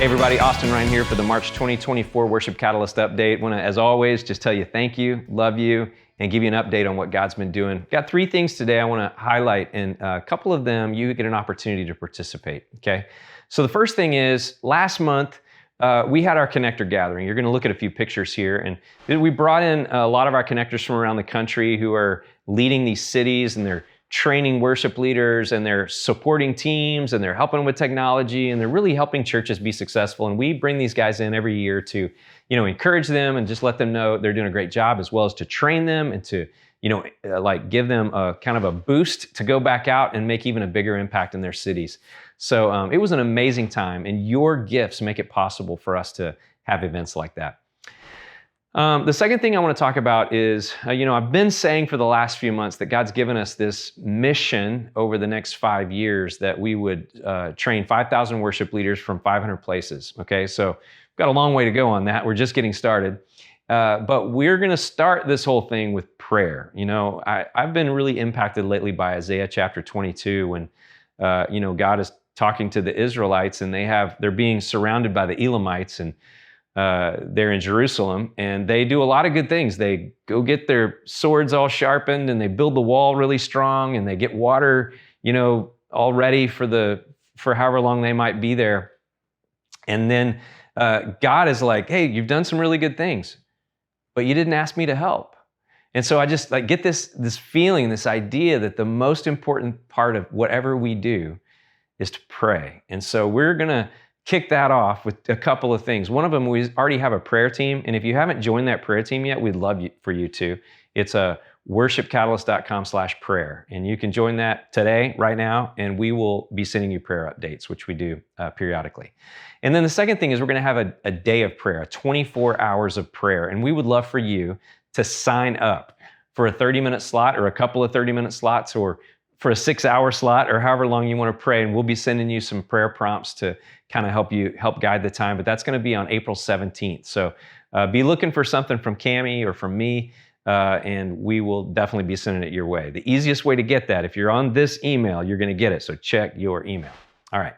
Hey everybody, Austin Ryan here for the March 2024 Worship Catalyst Update. Want to, as always, just tell you thank you, love you, and give you an update on what God's been doing. Got three things today I want to highlight, and a couple of them you get an opportunity to participate, okay? So the first thing is, last month, we had our connector gathering. You're going to look at a few pictures here, and we brought in a lot of our connectors from around the country who are leading these cities, and they're training worship leaders, and they're supporting teams, and they're helping with technology, and they're really helping churches be successful. And we bring these guys in every year to, encourage them and just let them know they're doing a great job, as well as to train them and to, give them a kind of a boost to go back out and make even a bigger impact in their cities. So it was an amazing time, and your gifts make it possible for us to have events like that. The second thing I want to talk about is, I've been saying for the last few months that God's given us this mission over the next 5 years that we would train 5,000 worship leaders from 500 places. Okay, so we've got a long way to go on that. We're just getting started. But we're going to start this whole thing with prayer. I've been really impacted lately by Isaiah chapter 22 when, God is talking to the Israelites, and they're being surrounded by the Elamites, and they're in Jerusalem, and they do a lot of good things. They go get their swords all sharpened, and they build the wall really strong, and they get water, all ready for however long they might be there. And then God is like, hey, you've done some really good things, but you didn't ask me to help. And so I just get this feeling, this idea that the most important part of whatever we do is to pray. And so we're going to kick that off with a couple of things. One of them, we already have a prayer team, and if you haven't joined that prayer team yet, we'd love for you to. It's worshipcatalyst.com/prayer, and you can join that today, right now, and we will be sending you prayer updates, which we do periodically. And then the second thing is we're going to have a day of prayer, 24 hours of prayer, and we would love for you to sign up for a 30-minute slot or a couple of 30-minute slots, or for a 6-hour slot, or however long you want to pray, and we'll be sending you some prayer prompts to kind of help guide the time, but that's going to be on April 17th. So be looking for something from Cammie or from me, and we will definitely be sending it your way. The easiest way to get that, if you're on this email, you're going to get it, so check your email. All right.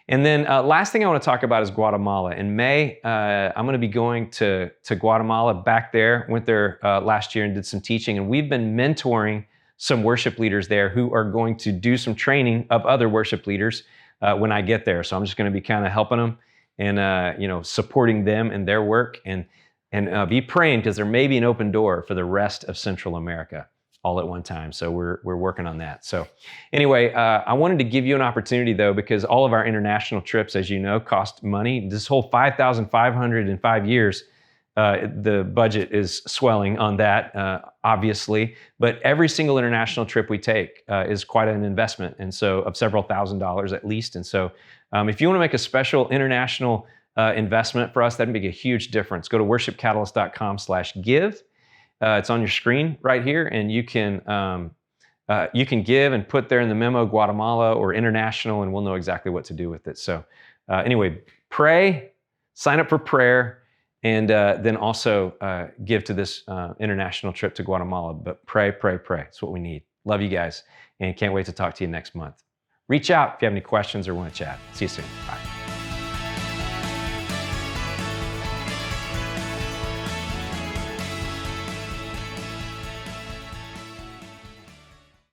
And then last thing I want to talk about is Guatemala. In May, I'm going to be going to Guatemala, back there. Went there last year and did some teaching, and we've been mentoring some worship leaders there who are going to do some training of other worship leaders when I get there. So I'm just going to be kind of helping them and supporting them in their work, and be praying, because there may be an open door for the rest of Central America all at one time. So we're working on that. So anyway, I wanted to give you an opportunity though, because all of our international trips, as you know, cost money. This whole 5,500 in 5 years, the budget is swelling on that, obviously, but every single international trip we take is quite an investment, and so of several $1,000s at least. And so if you want to make a special international investment for us, that'd make a huge difference. Go to worshipcatalyst.com/give. It's on your screen right here, and you can give and put there in the memo Guatemala or international, and we'll know exactly what to do with it. So anyway, pray, sign up for prayer, and then also give to this international trip to Guatemala. But pray, pray, pray. It's what we need. Love you guys, and can't wait to talk to you next month. Reach out if you have any questions or want to chat. See you soon. Bye.